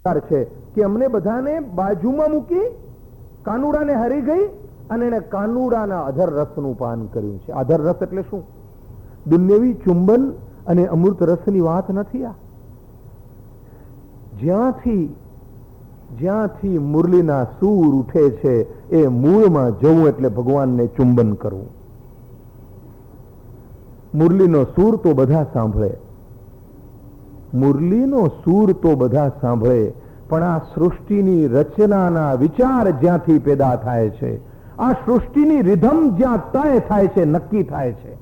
છે કે અમને બધાને બાજુમાં મૂકી કાનુડાને હરી ગઈ અને એને કાનુડાના અધર રસનું પાન કર્યું છે. અધર રસ એટલે શું? દુન્યવી ચુંબન અને અમૃત રસની વાત નથી. આ જ્યાંથી મુરલીના સૂર ઉઠે છે એ મૂળમાં જવું એટલે ભગવાનને ચુંબન કરવું. મુરલીનો સૂર તો બધા સાંભળે, મુરલીનો સૂર તો બધા સાંભળે, પણ આ સૃષ્ટિની રચનાના વિચાર જ્યાંથી પેદા થાય છે, આ સૃષ્ટિની રિધમ જ્યાં તય થાય છે, નક્કી થાય છે,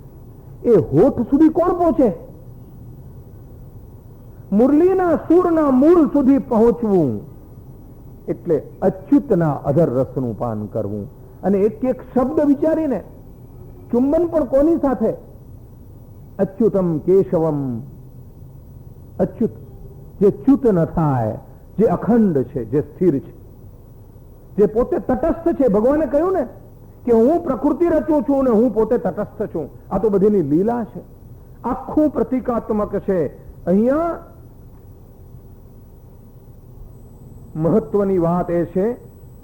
એ હોઠ સુધી કોણ પહોંચે? મુરલીના સૂરના મૂળ સુધી પહોંચવું એટલે અચ્યુતના અધર રસનું પાન કરવું. અને એક એક શબ્દ વિચારીને ચુંબન પણ કોની સાથે? અચ્યુતમ કેશવમ. અચ્યુત જે ચ્યુત ન થાય, જે અખંડ છે, જે સ્થિર છે, જે પોતે તટસ્થ છે. ભગવાને કહ્યું ને કે હું પ્રકૃતિ રચું છું ને હું પોતે તટસ્થ છું. આ તો બધીની લીલા છે, આખું પ્રતિકાત્મક છે. અહીંયા મહત્વની વાત એ છે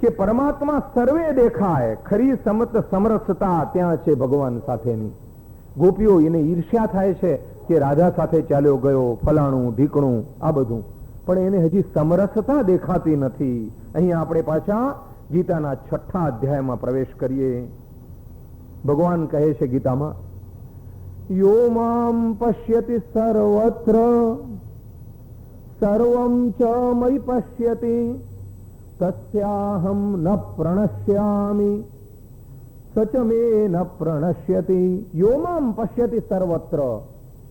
કે પરમાત્મા સર્વે દેખાય, ખરી સમરસતા ત્યાં છે ભગવાન સાથેની. ગોપીઓ એને ઈર્ષ્યા થાય છે કે રાધા સાથે ચાલ્યો ગયો, ફલાણું ઢીકણું આ બધું, પણ એને હજી સમરસતા દેખાતી નથી. અહીંયા આપણે પાછા ગીતાના 6થા અધ્યાયમાં પ્રવેશ કરીએ. ભગવાન કહે છે ગીતામાં, યો મામ પશ્યતિ સર્વત્ર સર્વમ ચ મયિ પશ્યતિ તસ્યાહમ ન પ્રણશ્યામિ સચ મે ન પ્રણશ્યતિ. યો મામ પશ્યતિ સર્વત્ર,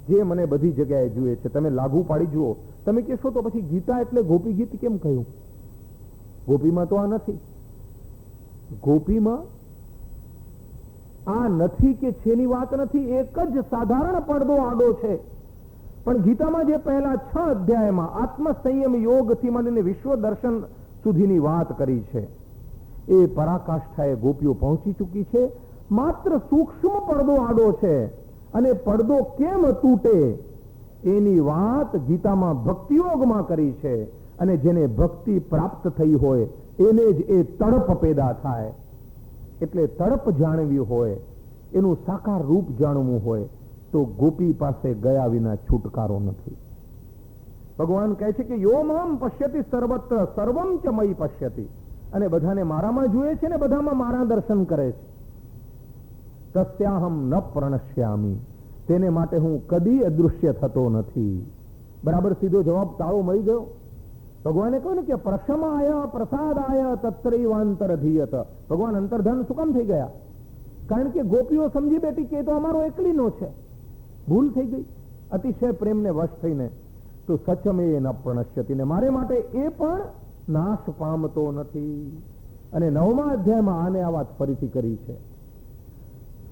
જે મને બધી જગ્યાએ જુએ છે. તમે લાગુ પાડી જુઓ. તમે કહેશો તો પછી ગીતા એટલે ગોપી ગીત કેમ કહ્યું? ગોપીમાં તો આ નથી. ગોપીમાં આ નથી કે છેની વાત નથી, એક જ સાધારણ પડદો આડો છે. પણ ગીતામાં જે પહેલા 6 અધ્યાયમાં આત્મસંયમ યોગથી માંડીને વિશ્વ દર્શન સુધીની વાત કરી છે, એ પરાકાષ્ઠાએ ગોપીઓ પહોંચી ચૂકી છે. માત્ર સૂક્ષ્મ પડદો આડો છે, અને પડદો કેમ તૂટે એની વાત ગીતામાં ભક્તિયોગમાં કરી છે. અને જેને ભક્તિ પ્રાપ્ત થઈ હોય એને જ એ તડપ પેદા થાય. એટલે તડપ જાણવી હોય, એનું સાકાર રૂપ જાણવું હોય તો ગોપી પાસે ગયા વિના છુટકારો નથી. ભગવાન કહે છે કે યો મામ પશ્યતિ સર્વત્ર સર્વમ ચ મયિ પશ્યતિ. અને બધાને મારામાં જુએ છે ને બધામાં મારા દર્શન કરે છે. તસ્યાહમ ન પ્રણશ્યામિ. તેને માટે હું કદી અદૃશ્ય થતો નથી. બરાબર સીધો જવાબ તાળો મળી ગયો. ભગવાને કહ્યું ને કે પ્રશમાય પ્રસાદાય તત્રૈવાંતરધીયત. ભગવાન અંતર્ધન શું કામ થઈ ગયા? કારણ કે ગોપીઓ સમજી બેઠી કે એ તો અમારો એકલીનો છે. ભૂલ થઈ ગઈ અતિશય પ્રેમને વશ થઈને. તો સચમે ન પ્રણશ્યતિ, ને મારે માટે એ પણ નાશ પામતો નથી. અને 9મા અધ્યાયમાં આને આ વાત ફરીથી કરી છે.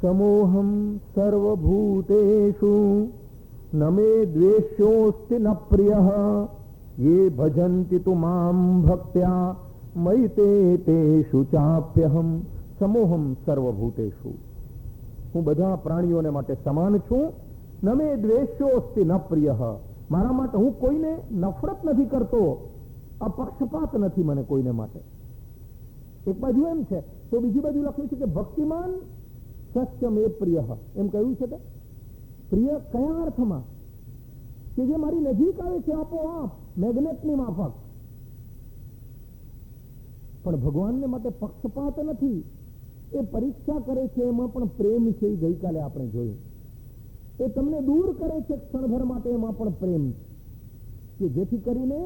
સમોહમ સર્વભૂતેષુ ન મે દ્વેષ્યોસ્તિ ન પ્રિયઃ યે ભજન્તિ તુ મામ ભક્ત્યા મયિ તેષુ ચાપ્યહમ. સમોહમ સર્વભૂતેષુ, હું બધા પ્રાણીઓને માટે સમાન છું. ન મે દ્વેષ્યોસ્તિ ન પ્રિયઃ, મારા માટે હું કોઈને નફરત નથી કરતો. અપક્ષપાત નથી મને કોઈને માટે. એક બાજુ એમ છે તો બીજી બાજુ લખ્યું છે કે ભક્તિમાન સત્ય મે પ્રિય. એમ કહ્યું છે કે પ્રિય કયા અર્થમાં? કે જે મારી નજીક આવે છે આપોઆપ, મેગ્નેટની માફક. પણ ભગવાનને માટે પક્ષપાત નથી, એ પરીક્ષા કરે છે. એમાં પણ પ્રેમ છે. એ ગઈકાલે આપણે જોયું. એ તમને દૂર કરે છે ક્ષણભર માટે, એમાં પણ પ્રેમ કે જેથી કરીને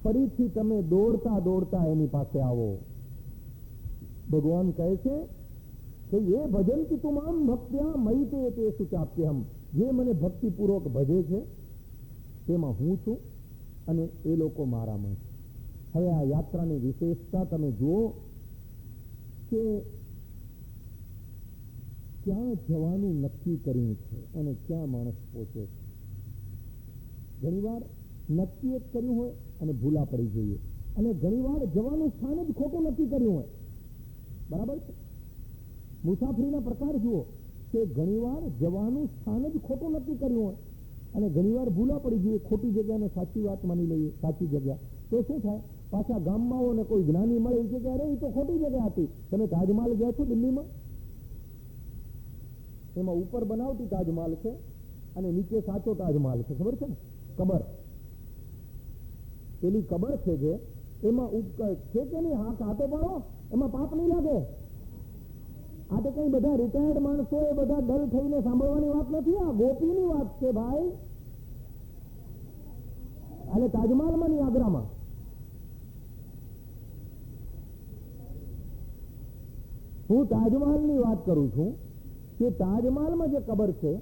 ફરીથી તમે દોડતા દોડતા એની પાસે આવો. ભગવાન કહે છે કે એ ભજંતિ તું મામ ભક્ત્યા મયિ તેષુ ચાપ્યહમ. જે મને ભક્તિપૂર્વક ભજે છે તેમાં હું છું અને એ લોકો મારામાં છે. હવે આ યાત્રાની વિશેષતા તમે જુઓ કે ક્યાં જવાનું નક્કી કર્યું છે અને ક્યાં માણસ પહોંચે છે. ઘણીવાર નક્કી જ કર્યું હોય અને ભૂલા પડી જઈએ, અને ઘણીવાર જવાનું સ્થાન જ ખોટું નક્કી કર્યું હોય. બરાબર છે? મુસાફરીના પ્રકાર જુઓ કે ઘણીવાર જવાનું સ્થાન જ ખોટું નક્કી કર્યું હોય અને ઘણીવાર ભૂલા પડી જઈએ, ખોટી જગ્યાને સાચી વાત માની લઈએ, સાચી જગ્યા. તો શું થાય? પાછા ગામમાં આવો ને કોઈ જ્ઞાની મળે છે કે અરે એ તો ખોટી જગ્યા હતી. તમે તાજમહાલ ગયા છો દિલ્હીમાં? એમાં ઉપર બનાવટી તાજમહાલ છે અને નીચે સાચો તાજમહાલ છે. ખબર છે ને? કબર, પેલી કબર છે જે એમાં છે કે નહીં? હા કાંટો પાડો, એમાં પાપ નહીં લાગે. આ તો કઈ બધા રિટાયર્ડ માણસો એ બધા ડલ થઈને સાંભળવાની વાત નથી. આ ગોપીની વાત છે ભાઈ. એટલે તાજમહાલમાં નહીં, આગ્રામાં. હું તાજમહાલની વાત કરું છું કે તાજમહાલમાં જે કબર છે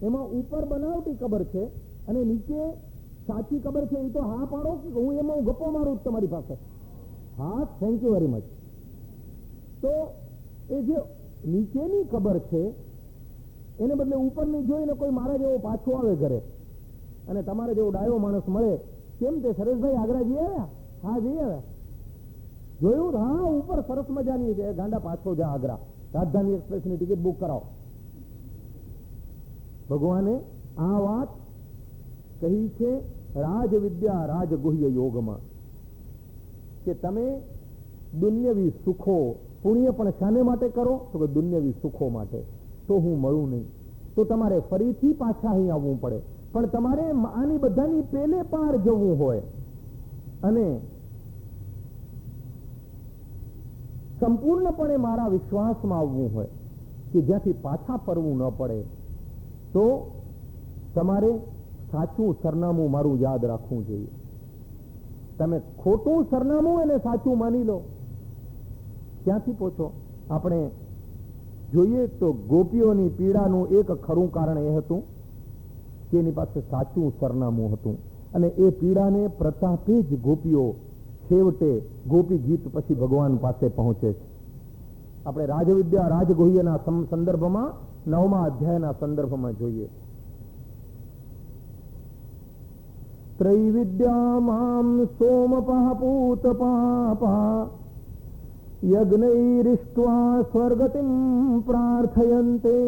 એમાં ઉપર બનાવટી કબર છે અને નીચે સાચી કબર છે. એ તો હા પાડો કે હું એમાં ગપ્પો મારું તમારી પાસે? હા, થેન્ક યુ વેરી મચ. તો એ જે નીચેની કબર છે એને બદલે ઉપરની જોઈને કોઈ મારા જેવો પાછો આવે ઘરે અને તમારે જેવો ડાયો માણસ મળે, કેમ તે સરેશભાઈ આગ્રા જઈ આવ્યા? હા જઈ આવ્યા. જોયું? હા, ઉપર સરસ મજાની છે. ગાંડા પાછો જા આગ્રા, રાજધાની એક્સપ્રેસની ટિકિટ બુક કરાવો. ભગવાને આ વાત કહી છે રાજવિદ્યા રાજગુહ્ય યોગમાં કે તમે દુન્યવી સુખો, પુણ્ય પણ શાને માટે કરો? તો કે દુન્યવી સુખો માટે. તો હું મળું નહીં તો તમારે ફરીથી પાછા અહીં આવવું પડે. પણ તમારે આની બધાની પેલે પાર જવું હોય અને સંપૂર્ણપણે મારા વિશ્વાસમાં આવવું હોય કે જ્યાંથી પાછા ફરવું ન પડે, તો તમારે સાચું સરનામું મારું યાદ રાખવું જોઈએ. તમે ખોટું સરનામું અને સાચું માની લો, ક્યાંથી પહોંચો? આપણે જોઈએ તો ગોપીઓની પીડાનું એક ખરું કારણ એ હતું કે એની પાસે સાચું સરનામું હતું અને એ પીડાને પ્રતાપે જ ગોપીઓ છેવટે ગોપી ગીત પછી ભગવાન પાસે પહોંચે છે. આપણે રાજવિદ્યા રાજગુહ્યના સંદર્ભમાં 9મા અધ્યાયના સંદર્ભમાં જોઈએ. ત્રૈવિદ્યા મામ સોમપઃ પૂત પાપા યજ્ઞૈરિષ્ટ્વા સ્વર્ગતિમ પ્રાર્થયન્તે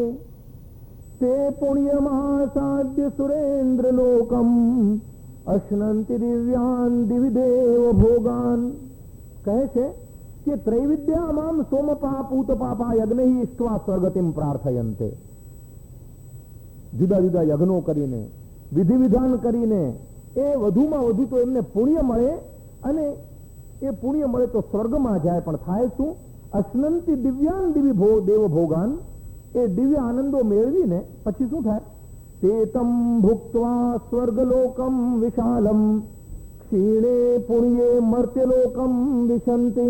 તે પુણ્યમાસાદ્ય સુરેન્દ્ર લોકમ અશ્નંતિ દિવ્યાન દિવિદેવ ભોગાન. કહે છે કે ત્રૈવિદ્યા મામ સોમપા પૂત પાપા યજ્ઞૈરિષ્ટ્વા સ્વર્ગતિમ પ્રાર્થયન્તે. જુદા જુદા યજ્ઞો કરીને, વિધિ વિધાન કરીને એ વધુમાં વધુ તો એમને પુણ્ય મળે અને એ પુણ્ય મળે તો સ્વર્ગમાં જાય. પણ થાય શું? અશ્નંતિ દિવ્યાન દેવ ભોગાન. એ દિવ્ય આનંદો મેળવીને પછી શું થાય? તેતમ ભુક્ત્વા સ્વર્ગલોકમ વિશાલમ ક્ષીણે પુણ્યે મર્ત્યલોકમ વિશંતિ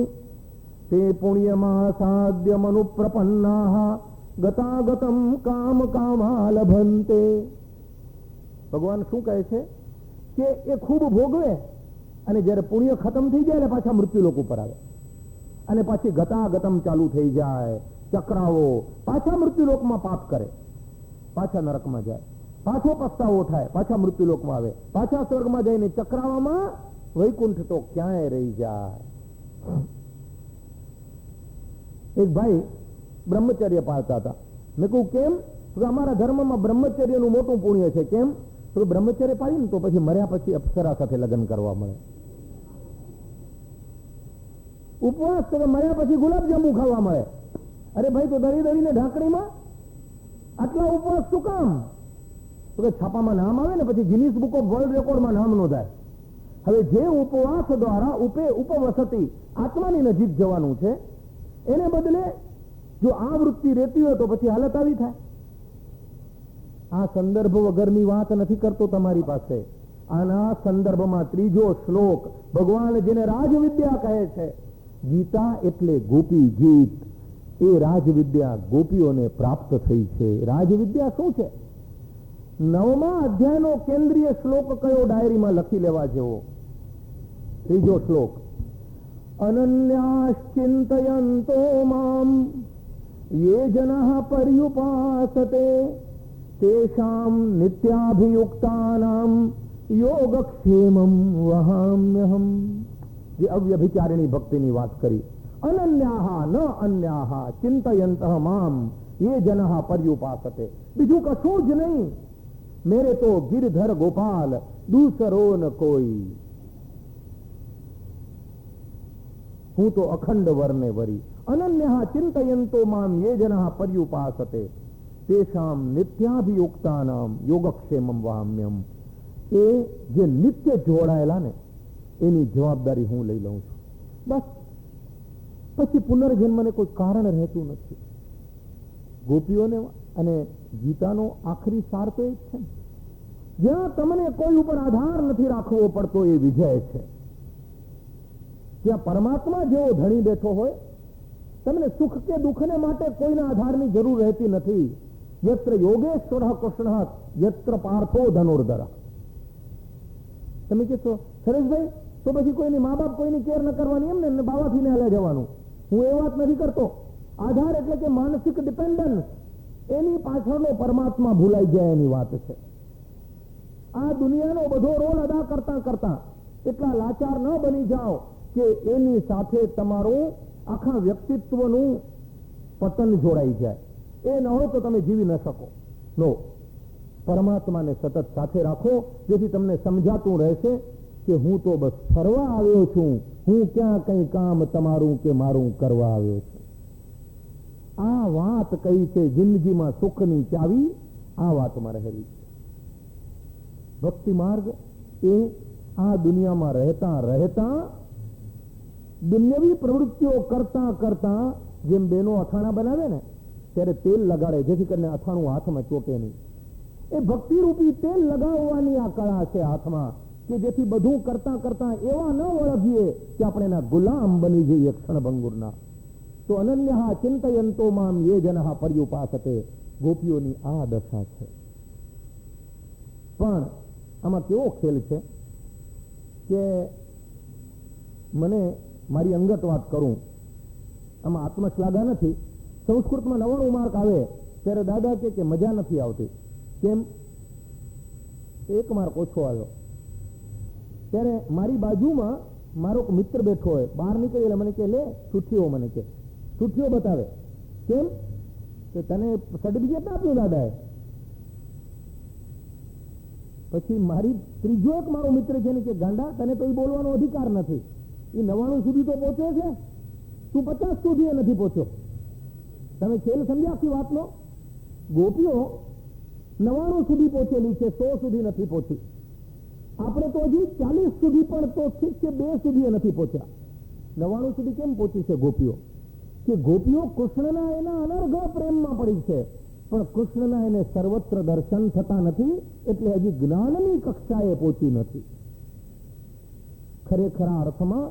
તે પુણ્યમાસાદ્ય મનુપ્રપન્નાઃ ગતાગતમ કામ કામા લભંતે. ભગવાન શું કહે છે કે એ ખૂબ ભોગવે અને જ્યારે પુણ્ય ખતમ થઈ જાય એટલે પાછા મૃત્યુલોક ઉપર આવે અને પછી ગતાગતમ ચાલુ થઈ જાય, ચક્રાવો, પાછા મૃત્યુલોકમાં પાપ કરે, પાછા નરકમાં જાય, પાછો પસ્તાવો થાય, પાછા મૃત્યુલોકમાં આવે, પાછા સ્વર્ગમાં જઈને ચક્રાવામાં વૈકુંઠ તો ક્યાંય રહી જાય. એક ભાઈ બ્રહ્મચર્ય પાળતા હતા. મેં કહું કેમ? તો અમારા ધર્મમાં બ્રહ્મચર્યનું મોટું પુણ્ય છે. કેમ? તો બ્રહ્મચર્ય પાડીને તો પછી મર્યા પછી અપ્સરા સાથે લગ્ન કરવા મળે. ઉપવાસ તો મર્યા પછી ગુલાબજાંબુ ખાવા મળે. અરે ભાઈ, તો દરી દરીને ઢાંકણીમાં આટલા ઉપવાસ શું કામ? તો કે છાપામાં નામ આવે ને પછી ગિનિસ બુક ઓફ વર્લ્ડ રેકોર્ડમાં નામ નોંધાય. હવે જે ઉપવાસ દ્વારા ઉપવસતી આત્માની નજીક જવાનું છે એને બદલે જો આ વૃત્તિ રહેતી હોય તો પછી હાલત આવી થાય. આ સંદર્ભ વગરની વાત નથી કરતો તમારી પાસે. આના સંદર્ભમાં ત્રીજો શ્લોક ભગવાન જેને રાજવિદ્યા કહે છે, ગીતા એટલે ગોપી ગીત, એ રાજવિદ્યા ગોપીઓને પ્રાપ્ત થઈ છે. રાજવિદ્યા શું છે? 9મા અધ્યાયનો કેન્દ્રીય શ્લોક કયો? ડાયરીમાં લખી લેવા જેવો ત્રીજો શ્લોક. અનન્યાશ્ચિંતયંતો મામ યે જનઃ પર્યુપાસતે તેષામ નિત્યાભિયુક્તાનામ યોગક્ષેમમ વહામ્યહમ. જે અવ્યભિચારિણી ભક્તિની વાત કરી. અનન્યાહ ન અન્યાહ ચિંતયંતઃ મામ યે જનઃ પર્યુપાસતે. બીજું કશું જ નહીં. મેરે તો ગિરધર ગોપાલ દૂસરો ન કોઈ. હું તો અખંડ વર્ને વરી. અનન્યઃ ચિંતયંતો મામ યે જનઃ પર્યુપાસતે તેષામ નિત્યાભિયુક્તાનામ યોગક્ષેમમ વહામ્યમ. એ જે નિત્ય જોડાયેલા ને એની જવાબદારી હું લઈ લઉં છું. બસ પછી પુનર્જન્મને કોઈ કારણ રહેતું નથી. ગોપીઓને અને ગીતાનો આખરી સાર તો એ જ છે. જ્યાં તમને કોઈ ઉપર આધાર નથી રાખવો પડતો એ વિજય છે. જ્યાં પરમાત્મા જેવો ધણી બેઠો હોય, તમને સુખ કે દુઃખને માટે કોઈના આધારની જરૂર રહેતી નથી. યત્ર યોગેશ્વર કૃષ્ણ યત્ર પાર્થો ધનુર્ધર. તમે કહેશો સુરેશભાઈ તો પછી કોઈની મા બાપ કોઈની કેર ન કરવાની, એમ ને બાવાથી ને હાલે જવાનું. હું એ વાત નથી કરતો. આધાર એટલે કે માનસિક ડિપેન્ડન્સ, એની પાછળનો પરમાત્મા ભૂલાઈ જાય એની વાત છે. આ દુનિયાનો બધો રોલ અદા કરતા કરતા એટલા લાચાર ન બની જાઓ કે એની સાથે તમારું આખા વ્યક્તિત્વનું પતન જોડાઈ જાય. એ ન હોય તો તમે જીવી ન શકો. નો, પરમાત્માને સતત સાથે રાખો, જેથી તમને સમજાતું રહેશે કે હું તો બસ ફરવા આવ્યો છું, હું ક્યાં કઈ કામ તમારું કે મારું કરવા આવ્યો છું. આ વાત કઈ છે જિંદગીમાં સુખની ચાવી, આ વાતમાં રહેલી છે. ભક્તિ માર્ગ એ આ દુનિયામાં રહેતા રહેતા દુન્યવી પ્રવૃત્તિઓ કરતા કરતા, જેમ બેનો અથાણા બનાવે ને ત્યારે તેલ લગાડે જેથી કરીને અથાણું હાથમાં ચોટે નહીં. એ ભક્તિરૂપી તેલ લગાવવાની આ કળા છે હાથમાં, કે જેથી બધું કરતા કરતા એવા ન વળગીએ કે આપણે એના ગુલામ બની જઈએ ક્ષણભંગુરના. તો અનન્યઃ ચિંતયંતો મામ યે જનઃ પર્યુપાસતે. ગોપીઓની આ દશા છે. પણ આમાં કેવો ખેલ છે કે મને મારી અંગત વાત કરું, આમાં આત્મશ્લાઘા નથી. સંસ્કૃતમાં 99 માર્ક આવે ત્યારે દાદા કે મજા નથી આવતી. કેમ? 1 માર્ક ઓછો આવ્યો. ત્યારે મારી બાજુમાં મારો મિત્ર બેઠો હોય, બહાર નીકળી એટલે મને કે લે છૂઠીઓ, મને કે છૂઠીઓ બતાવે. કેમ? કે તને સર્ટિફિકેટ ના આપ્યું દાદાએ. પછી મારી ત્રીજો એક મારો મિત્ર છે ને કે ગાંડા, તને તો એ બોલવાનો અધિકાર નથી. એ 99 સુધી તો પહોંચ્યો છે, તું 50 સુધી નથી પહોંચ્યો. તમે ખેલ સમજ્યા આખી વાતનો? ગોપીઓ 99 સુધી પહોંચેલી છે, 100 સુધી નથી પહોંચી. આપણે તો હજી 40 સુધી પણ તો ઠીક છે, 2 સુધી નથી પહોંચ્યા. 99 સુધી કેમ પહોંચી છે ગોપીઓ? કે ગોપીઓ કૃષ્ણના એના અનર્ઘ પ્રેમમાં પડી છે, પણ કૃષ્ણના એને સર્વત્ર દર્શન થતા નથી, એટલે હજી જ્ઞાનની કક્ષાએ પહોંચી નથી. ખરેખરા અર્થમાં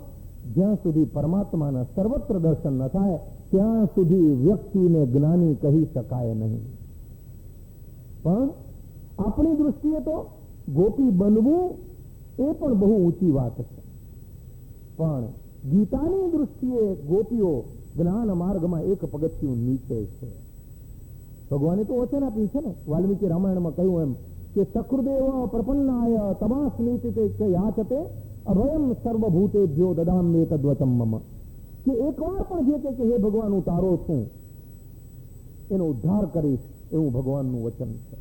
જ્યાં સુધી પરમાત્માના સર્વત્ર દર્શન ન થાય ત્યાં સુધી વ્યક્તિને જ્ઞાની કહી શકાય નહીં. પણ આપણી દૃષ્ટિએ તો ગોપી બનવું એ પણ બહુ ઊંચી વાત છે. પણ ગીતાની દૃષ્ટિએ ગોપીઓ જ્ઞાન માર્ગમાં એક પગથિયું નીચે છે. ભગવાને તો વચન આપ્યું છે ને, વાલ્મીકી રામાયણમાં કહ્યું એમ કે સકૃદેવ પ્રપન્નાય તમાસ્મીતિ તે યાચતે અભયમ સર્વભૂતેભ્યો દદામ્યે તદ્વચમ મમ. કે એકવાર પણ જે કે હે ભગવાન હું તારો છું, એનો ઉદ્ધાર કરીશ, એવું ભગવાનનું વચન છે.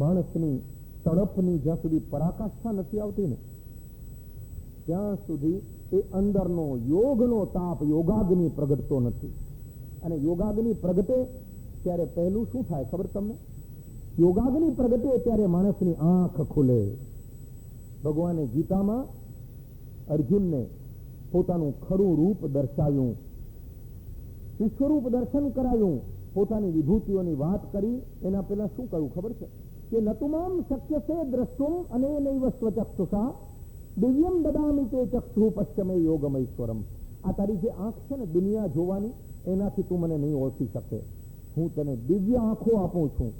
માણસની તડપની જ્યાં સુધી પરાકાષ્ઠા નથી આવતી ને ત્યાં સુધી એ અંદરનો યોગનો તાપ, યોગાગ્નિ પ્રગટતો નથી. અને યોગાગ્નિ પ્રગટે ત્યારે પહેલું શું થાય ખબર તમને? યોગાગ્નિ પ્રગટે ત્યારે માણસની આંખ ખુલે. ભગવાને ગીતામાં અર્જુનને પોતાનું ખરું રૂપ દર્શાવ્યું, વિશ્વરૂપ દર્શન કરાવ્યું, પોતાની વિભૂતિઓની વાત કરી. એના પહેલા શું કહ્યું ખબર છે? કે નતુમામ શક્ય છે દ્રષ્ટુમ અને નૈવ સ્વચક્ષુષા દિવ્યમ દદામિ તે ચક્ષુ પશ્ચમે યોગમૈશ્વરમ. આ તારી જે આંખ છે ને દુનિયા જોવાની, એનાથી તું મને નહીં ઓળખી શકે. હું તને દિવ્ય આંખો આપું છું.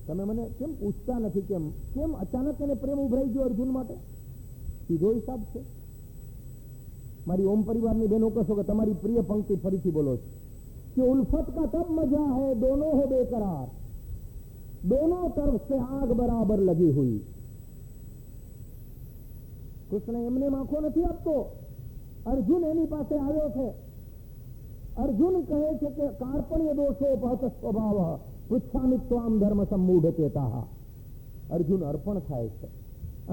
તમે મને કેમ પૂછતા નથી કેમ કેમ અચાનક એને પ્રેમ ઉભરાઈ ગયો અર્જુન માટે? સીધો હિસાબ છે. મારી ઓમ પરિવારની બહેનો કહેશો કે તમારી પ્રિય પંક્તિ ફરીથી બોલો કે ઉલ્ફત કા તબ મજા હૈ દોનો હો બેકરાર, दोनों तरफ से आग बराबर लगी हुई. કૃષ્ણ એમને આંખો નથી આપતો. અર્જુન એની પાસે આવ્યો છે. અર્જુન કહે છે કે કાર્પણ્ય દોષો પહત સ્વભાવ પૃચ્છામિ ત્વામ ધર્મ સંમૂઢ ચેતા. અર્જુન અર્પણ થાય છે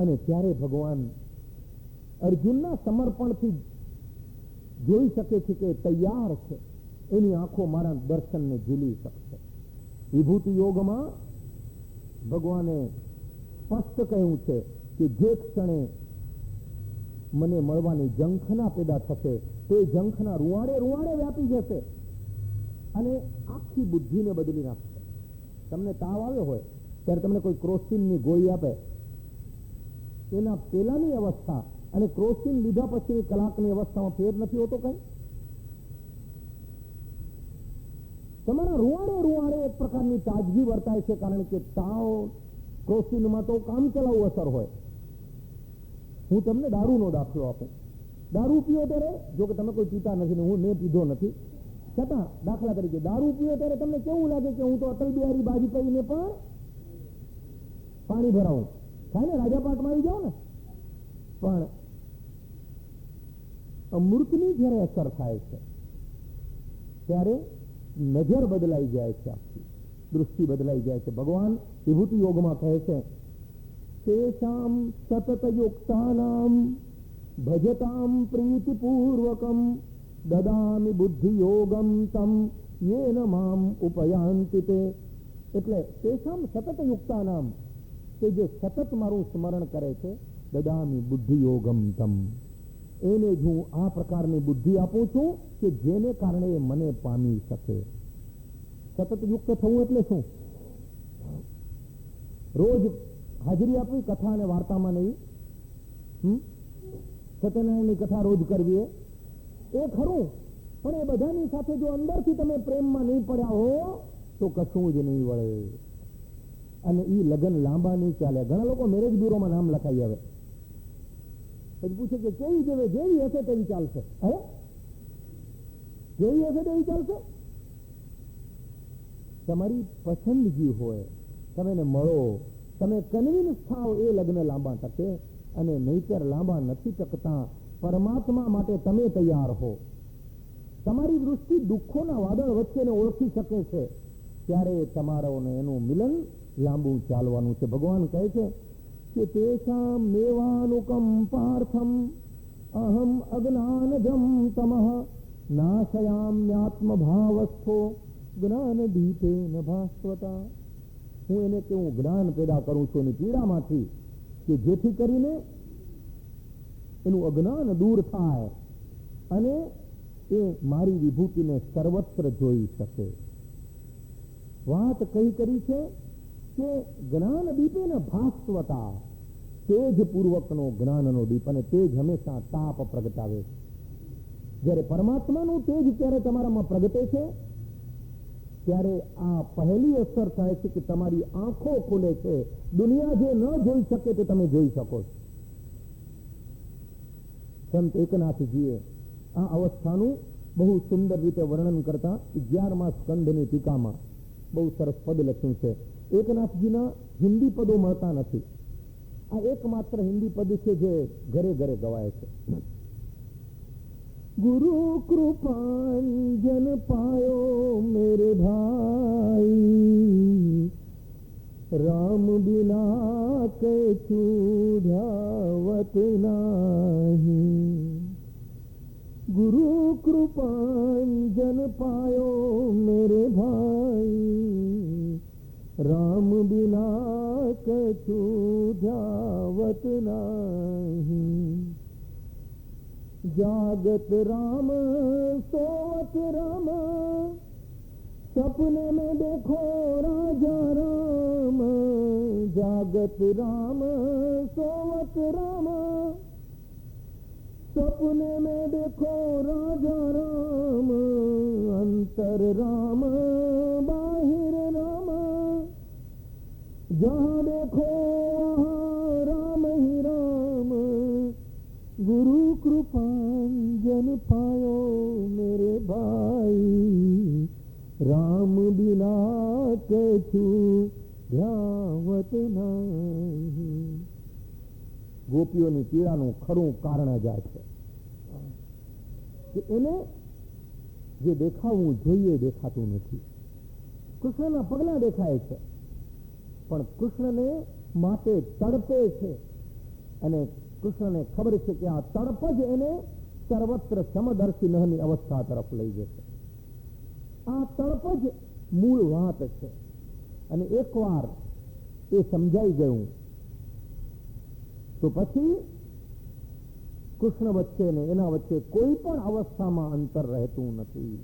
અને ત્યારે ભગવાન અર્જુનના સમર્પણથી જોઈ શકે છે કે તૈયાર છે, એની આંખો મારા દર્શનને ઝીલી શકશે. વિભૂતિ યોગમાં ભગવાને સ્પષ્ટ કહ્યું છે કે જે ક્ષણે મને મળવાની ઝંખના પેદા થશે તો એ ઝંખના રૂવાડે રૂવાડે વ્યાપી જશે અને આખી બુદ્ધિને બદલી નાખશે. તમને તાવ આવ્યો હોય ત્યારે તમને કોઈ ક્રોસિનની ગોળી આપે, એના પહેલાની અવસ્થા અને ક્રોસિન લીધા પછીની કલાકની અવસ્થામાં ફેર નથી હોતો કઈ? તમારા રૂવાડે રૂવાડે એક પ્રકારની તાજગી વર્તાય છે, કારણ કે તાવ ક્રોસિનમાં તો કામ ચલાવું અસર હોય. હું તમને દારૂનો દાખલો આપું. દારૂ પીઓ ત્યારે, જો કે તમે કોઈ પીતા નથી ને હું મેં પીધો નથી, છતાં દાખલા તરીકે દારૂ પીઓ ત્યારે તમને કેવું લાગે કે હું તો અટલ બિહારી વાજપેયીને પણ પાણી ભરાવું, થાય ને, રાજાપાટમાં આવી જાઓ ને. પણ અમૃતની જ્યારે અસર થાય છે ત્યારે નજર બદલાઈ જાય છે, આખી દૃષ્ટિ બદલાઈ જાય છે. ભગવાન વિભૂતિ યોગમાં કહે છે, તેષામ સતત યુક્તાનામ ભજતામ પ્રીતિપૂર્વકમ દદામિ બુદ્ધિ યોગમ તમ યેન મામ ઉપયાન્તિ તે. એટલે તેષામ સતત યુક્તાનામ, કે જે સતત મારું સ્મરણ કરે છે, દદામિ બુદ્ધિ યોગમ તમ, એને જ હું આ પ્રકારની બુદ્ધિ આપું છું કે જેને કારણે એ મને પામી શકે. સતત યુક્ત થવું એટલે શું? રોજ હાજરી આપવી કથા અને વાર્તામાં નહીં, સત્યનારાયણની કથા રોજ કરવી એ ખરું, પણ એ બધાની સાથે જો અંદરથી તમે પ્રેમમાં નહીં પડ્યા હો તો કશું જ નહીં વળે. અને એ લગ્ન લાંબા નહીં ચાલે. ઘણા લોકો મેરેજ બ્યુરોમાં નામ લખાઈ આવે, પછી પૂછે કે કેવી જેવી હશે તેવી ચાલશે. હે, જેવી હશે તેવી ચાલશે? તમારી પસંદગી હોય, તમે એને મળો, તમે કન્વિન્સ થાવ, એ લગ્ન લાંબા ટકે. અને નહીતર લાંબા નથી ટકતા. પરમાત્મા માટે તમે તૈયાર હો. તમારી દૃષ્ટિ દુઃખોના વાદળ વચ્ચેને ઓળખી શકે છે, ત્યારે તમારોને એનું મિલન લાંબુ ચાલવાનું છે. ભગવાન કહે છે કે તેષામ મેવાનુકમ પાર્થમ અહમ અજ્ઞાનજમ તમઃ નાશયામ્યાત્મ ભાવસ્થો જ્ઞાન દીપેન ભાસ્વતા. હું એને કેવું જ્ઞાન પેદા કરું છું એની પીડામાંથી, કે જેથી કરીને એનું અજ્ઞાન દૂર થાય અને એ મારી વિભૂતિને સર્વત્ર જોઈ શકે. વાત કઈ કરી છે કે જ્ઞાન દીપેન ભાસ્વતા, તેજ પૂર્વકનો જ્ઞાનનો દીપ, અને તેજ હંમેશા તાપ પ્રગટાવે. જ્યારે પરમાત્માનું તેજ ત્યારે તમારામાં પ્રગટે છે ત્યારે આ પહેલી અસર થાય છે કે તમારી આંખો ખુલે છે. દુનિયા જે ન જોઈ શકે તે તમે જોઈ શકો છો. સંત એકનાથજીએ આ અવસ્થાનું બહુ સુંદર રીતે વર્ણન કરતા 11મા સ્કંધની ટીકામાં બહુ સરસ પદ લખ્યું છે. એકનાથજીના હિન્દી પદો મળતા નથી. આ એકમાત્ર હિન્દી પદ છે જે ઘરે ઘરે ગવાય છે. गुरु कृपांजन पायो मेरे भाई, राम बिना कछु ध्यावत नाही. गुरु कृपांजन पायो मेरे भाई, राम बिना कछु ध्यावत नाही. जागत राम सोवत राम, सपने में देखो राजा राम. जागत राम सोवत राम, सपने में देखो राजा राम. अंतर राम बाहिर राम, जहाँ देखो वहाँ राम ही राम. गुरु कृपांजन पायो मेरे भाई, राम बिना कछु ध्यावत नहीं. ગોપીઓની પીડાનું ખરું કારણ જ આ છે કે એને જે દેખાવું જોઈએ દેખાતું નથી. કૃષ્ણના પગલા દેખાય છે પણ કૃષ્ણને માટે તડપે છે, અને કૃષ્ણને ખબર છે કે આ તડપ જ એને સર્વત્ર સમદર્શિનની અવસ્થા તરફ લઈ જશે. આ તરફ જ મૂળ વાત છે. અને એકવાર એ સમજાઈ ગયું તો પછી કૃષ્ણ વચ્ચે ને એના વચ્ચે કોઈ પણ અવસ્થામાં અંતર રહેતું નથી.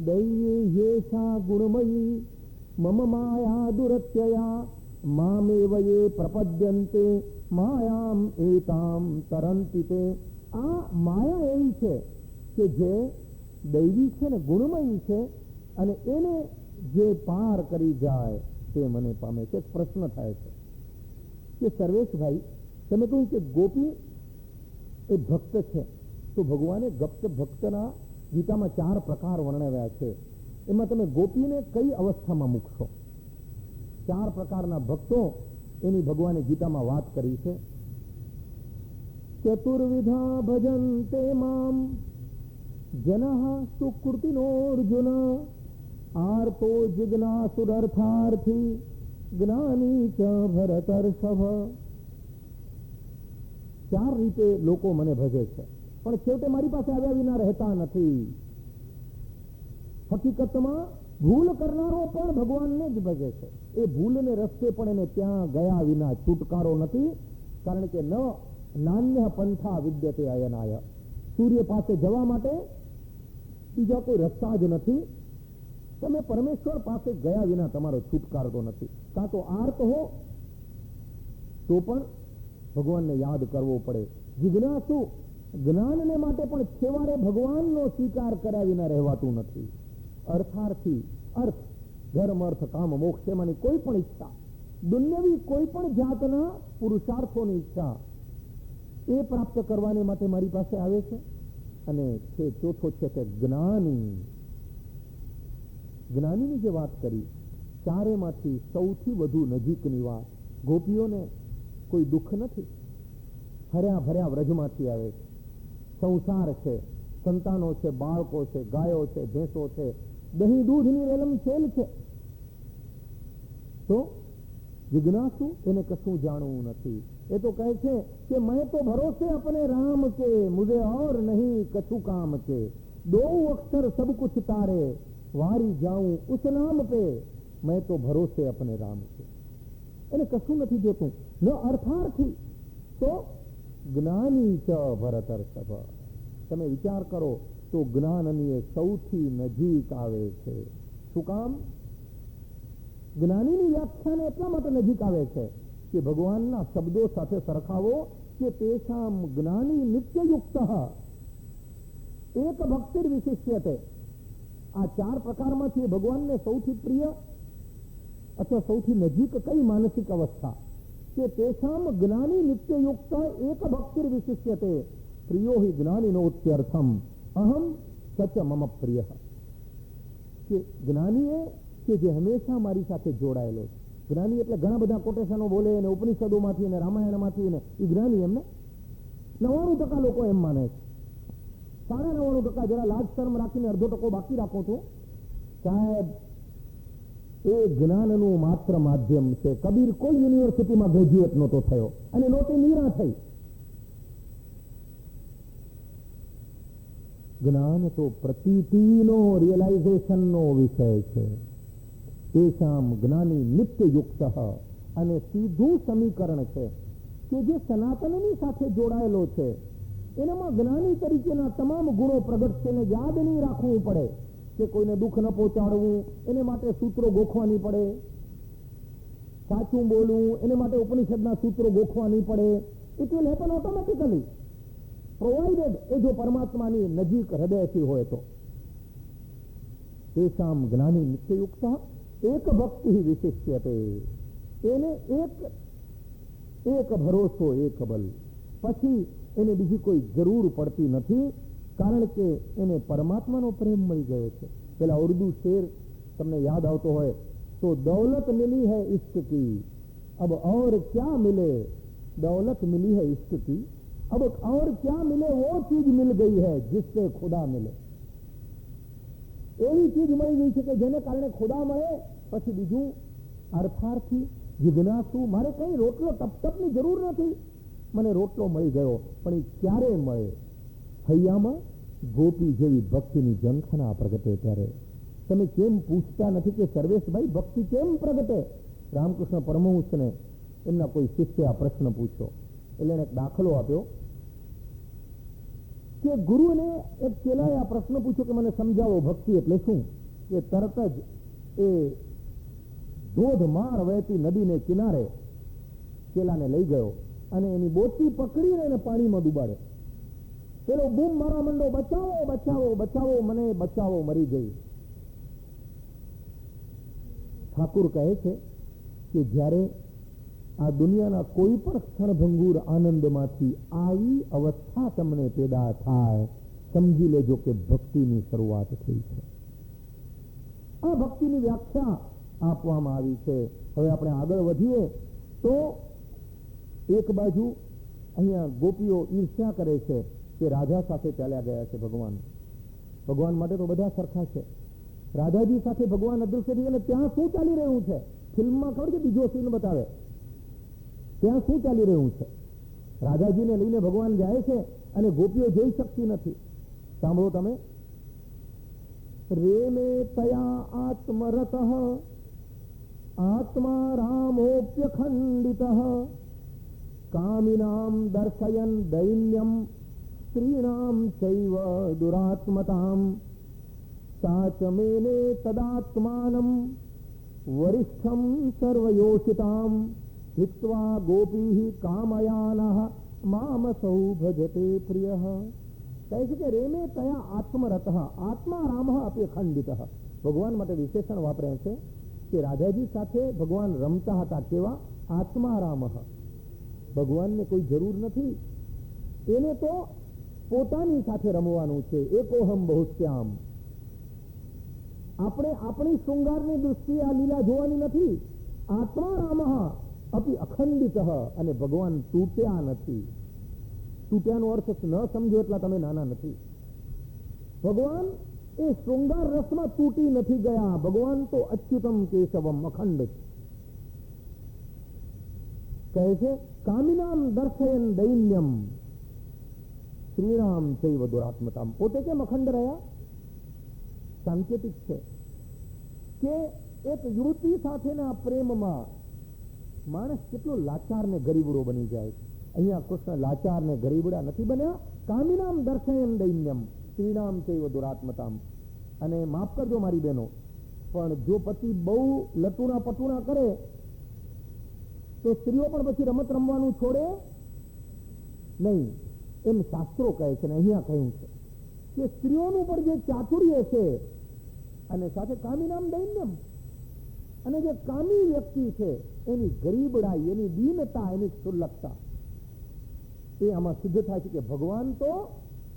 દૈવી યેષા ગુણમયી મમ માયા દુરત્યયા મામેવ યે પ્રપદ્યન્તે માયામ એતામ તરંતિ તે. આ માયા એવી છે કે જે દૈવી છે ને ગુણમયી છે, અને એને જે પાર કરી જાય તે મને પામે છે. પ્રશ્ન થાય છે કે સર્વેશભાઈ, તમે કહ્યું કે ગોપી એ ભક્ત છે, તો ભગવાને ભક્તના ગીતામાં 4 પ્રકાર વર્ણવ્યા છે. એમાં તમે ગોપીને કઈ અવસ્થામાં મૂકશો? 4 પ્રકારના ભક્તો એની ભગવાને ગીતામાં વાત કરી છે. ચતુર્વિધા ભજન્તે મામ જનઃ સુકૃતિનો અર્જુન આર્તો જિજ્ઞાસુરર્થાર્થી જ્ઞાની ચ ભરતર્ષભ. 4 રીતે લોકો મને ભજે છે, પણ છેવટે મારી પાસે આવ્યા વિના રહેતા નથી. હકીકતમાં ભૂલ કરનારો પણ ભગવાનને જ ભજે છે. એ ભૂલને રસ્તે પણ એને ત્યાં ગયા વિના છુટકારો નથી. કારણ કે ન નાન્ય પંથા વિદ્યતે અયનાય. સૂર્ય પાસે જવા માટે બીજા કોઈ રસ્તા જ નથી. તમે પરમેશ્વર પાસે ગયા વિના તમારો છુટકારો તો નથી. કાં તો આર્ત હો તો પણ ભગવાનને યાદ કરવો પડે. જિજ્ઞાસુ જ્ઞાનને માટે પણ છેવાડે ભગવાનનો સ્વીકાર કર્યા વિના રહેવાતું નથી. અર્થાર્થી અર્થ, ધર્મ, અર્થ, કામ, મોક્ષ એમાંની કોઈ પણ ઈચ્છા, દુન્યવી કોઈ પણ જાતના પુરુષાર્થોની ઈચ્છા એ પ્રાપ્ત કરવાને માટે મારી પાસે આવે છે. અને છે ચોથો છે કે જ્ઞાની. જ્ઞાનીની જે વાત કરી, ચારેમાંથી સૌથી વધુ નજીકની વાત. ગોપીઓને કોઈ દુઃખ નથી. હર્યા ભર્યા વ્રજમાંથી આવે છે. સંસાર છે, સંતાનો છે, બાળકો છે, ગાયો છે, ભેંસો છે, દહીં દૂધની રેલમછેલ છે. તો જિજ્ઞાસુ એને કશું જાણવું નથી. એ તો કહે છે કે મેં તો ભરોસે अपने राम के मुझे और नहीं कछु काम के 2 अक्षर सब कुछ तारे वारी जाऊं उस नाम पे मैं तो भरोसे अपने राम के. એને કશું નથી જોતું. ન અર્થાર્થી તો જ્ઞાની ચ ભરતર્ષભ. તમે વિચાર કરો તો જ્ઞાનની એ સૌથી નજીક આવે છે. શું કામ? જ્ઞાનીની વ્યાખ્યાને એટલા માટે નજીક આવે છે કે ભગવાનના શબ્દો સાથે સરખાવો કે તેષામ જ્ઞાની નિત્યયુક્ત એક ભક્તિર વિશિષ્યતે. આ 4 પ્રકારમાંથી ભગવાનને સૌથી પ્રિય અથવા સૌથી નજીક કઈ માનસિક અવસ્થા? કે તેષામ જ્ઞાની નિત્યયુક્ત એક ભક્તિર વિશિષ્યતે પ્રિયો હિ જ્ઞાનીનોત્યર્થમ અહમ સચ મમ પ્રિય. કે જ્ઞાની એ કે જે હંમેશા મારી સાથે જોડાયેલો છે. જ્ઞાની એટલે ઘણા બધા કોટેશનો બોલે ને ઉપનિષદોમાંથી ને રામાયણમાંથી ને એ જ્ઞાની. એમને 99% લોકો એમ માને છે. 99.5% જરા લાજ શરમ રાખીને 1/2% બાકી રાખો છો. સાહેબ, એ જ્ઞાનનું માત્ર માધ્યમ છે. કબીર કોઈ યુનિવર્સિટીમાં ગ્રેજ્યુએટ નહોતો થયો અને નહોતી નીરા થઈ. જ્ઞાન તો પ્રતીતિનો, રિયલાઇઝેશનનો વિષય છે. તેષામ જ્ઞાની નિત્યયુક્ત. અને સીધું સમીકરણ છે કે જે સનાતનની સાથે જોડાયેલો છે એનામાં જ્ઞાની તરીકેના તમામ ગુણો પ્રગટ છે. એને યાદ નહીં રાખવું પડે કે કોઈને દુઃખ ન પહોંચાડવું, એને માટે સૂત્રો ગોખવાની પડે. સાચું બોલવું, એને માટે ઉપનિષદના સૂત્રો ગોખવાની પડે. It will happen automatically, provided એ જો પરમાત્માની નજીક હૃદયથી હોય તો. તેષામ જ્ઞાની નિત્યયુક્ત એક ભક્તિ વિશિષ્યતે. એને એક ભરોસો, એક બલ. પછી એને બીજી કોઈ જરૂર પડતી નથી, કારણ કે એને પરમાત્માનો પ્રેમ મળી ગયો છે. પેલા ઉર્દુ શેર તમને યાદ આવતો હોય તો, દौलत मिली है इश्क की, अब और क्या मिले, दौलत मिली है इश्क की, अब और क्या मिले, वो चीज मिल गई है जिससे खुदा मिले. એવી ચીજ મળી ગઈ છે કે જેને કારણે ખુદા મળે. પછી બીજું અર્થાર્થી જિજ્ઞાસુ. મારે કઈ રોટલો ટપટપની જરૂર નથી, મને રોટલો મળી ગયો. પણ એ ક્યારે મળે? હૈયામાં ગોપી જેવી ભક્તિની ઝંખના પ્રગટે ત્યારે તમે કેમ પૂછતા નથી કે સર્વેશભાઈ ભક્તિ કેમ પ્રગટે? રામકૃષ્ણ પરમહંસને એમના કોઈ શિષ્ય આ પ્રશ્ન પૂછ્યો એટલે એને એક દાખલો આપ્યો કે ગુરુને એક ચેલાએ આ પ્રશ્ન પૂછ્યો કે મને સમજાવો ભક્તિ એટલે શું? કે તરત જ એ ધોધમાર વહેતી નદીને કિનારે ચેલાને લઈ ગયો અને એની બોટી પકડીને એને પાણીમાં ડૂબાડે. પેલો બૂમ મારવા માંડો, બચાવો બચાવો બચાવો, મને બચાવો, મરી ગઈ. ઠાકુર કહે છે કે જ્યારે આ દુનિયાના કોઈ પણ ક્ષણભંગુર આનંદમાંથી આવી અવસ્થા તમને પેદા થાય, સમજી લેજો કે ભક્તિની શરૂઆત થઈ છે. આ ભક્તિની વ્યાખ્યા આપવામાં આવી છે. હવે આપણે આગળ વધીએ તો એક બાજુ અહીંયા ગોપીઓ ઈર્ષ્યા કરે છે કે રાધા સાથે ચાલ્યા ગયા છે ભગવાન. ભગવાન માટે તો બધા સરખા છે. રાધાજી સાથે ભગવાન અદૃશ્ય થઈ અને ત્યાં શું ચાલી રહ્યું છે? ફિલ્મમાં ખબર છે બીજો સીન બતાવે, ત્યાં શું ચાલી રહ્યું છે? રાધાજીને લઈને ભગવાન જાય છે અને ગોપીઓ જોઈ શકતી નથી. સાંભળો તમે. રેમે તયા આત્મરતઃ આત્મા રામોપ્યખંડિતઃ કામિનામ દર્શયન દૈન્યમ સ્ત્રીણામ ચૈવ દુરાત્મતામ સાચમેને તદાત્માનમ વરિષ્ઠમ સર્વયોષિતામ હિત્વા ગોપીઃ કામયાનઃ મામસૌ ભજતે પ્રિયઃ. કહે છે કે રેમે તયા આત્મરતઃ આત્મા રામઃ અપી ખંડિતઃ. ભગવાન માટે વિશેષણ વાપરે છે કે રાધાજી સાથે ભગવાન રમતા હતા. કેવા? આત્મા રામઃ. ભગવાનને કોઈ જરૂર નથી, એને તો પોતાની સાથે રમવાનું છે. એકોહમ બહુશ્યામ. આપણે આપણી શૃંગારની દૃષ્ટિએ આ લીલા જોવાની નથી. આત્મા રામઃ અપી અખંડિત. અને ભગવાન તૂટ્યા નથી. તૂટ્યાનો અર્થ ન સમજો એટલા તમે નાના નથી. ભગવાન એ શૃંગાર રસમાં તૂટી નથી ગયા. ભગવાન તો અચ્યુતમ કેશવમ અખંડ કહે છે. કામિનામ દર્શયન દૈન્યમ શ્રીરામ ચૈવ દુરાત્મતામ. પોતે કેમ અખંડ રહ્યા? સાંકેતિક છે કે એક યુવતી સાથેના પ્રેમમાં માણસ કેટલો લાચાર ને ગરીબડો બની જાય છે. અહીંયા કૃષ્ણ લાચાર ને ગરીબડા નથી બન્યા. કામિનામ દર્શયન દૈન્યમ શ્રીરામ ચૈવ દુરાત્મતામ. અને માફ કરજો મારી બહેનો, પણ જો પતિ બહુ લટુણા પટુણા કરે તો સ્ત્રીઓ પણ પછી રમત રમવાનું છોડે નહીં, એમ શાસ્ત્રો કહે છે. ને અહીંયા કહ્યું છે કે સ્ત્રીઓનું પણ જે ચાતુર્ય છે અને સાથે કામિનામ દૈન્યમ, અને જે કામી વ્યક્તિ છે એની ગરીબડાઈ, એની દીનતા, એની ક્ષુલ્લકતા એ આમાં સિદ્ધ થાય છે કે ભગવાન તો